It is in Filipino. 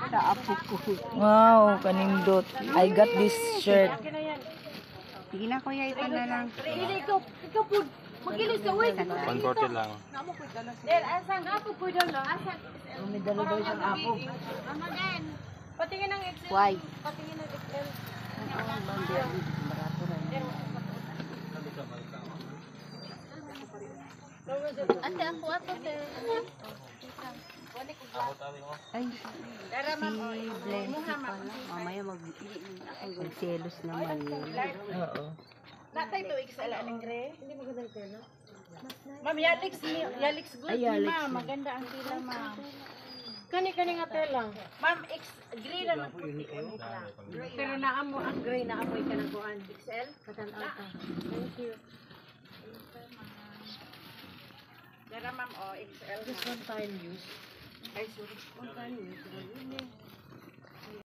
Sa apo ko. Wow, kanindot. I got this shirt. Sige na kuya, ito na lang. Ikaw po. Magilis ka, uy. 140 lang. Asan nga po po doon, asan? May dala daw siyang apo. Patingin ng XL. Why? Patingin ng XL. Ate, ako ato, te. Ay, si Blency pala. Mamaya mag-selos naman yun. Oo. Natay to XL aning gre. Hindi maganda yung tela. Ma'am, Yalix good. Ay, Yalix. Ma'am, maganda ang tela, ma'am. Kani nga tela. Ma'am, gray na lang puti. Pero naamo ang gray na amoy ka ng kuan. XL? Katanaw ka. Thank you. Dara ma'am, XL. Just one time use. Ay, sorry. One time use.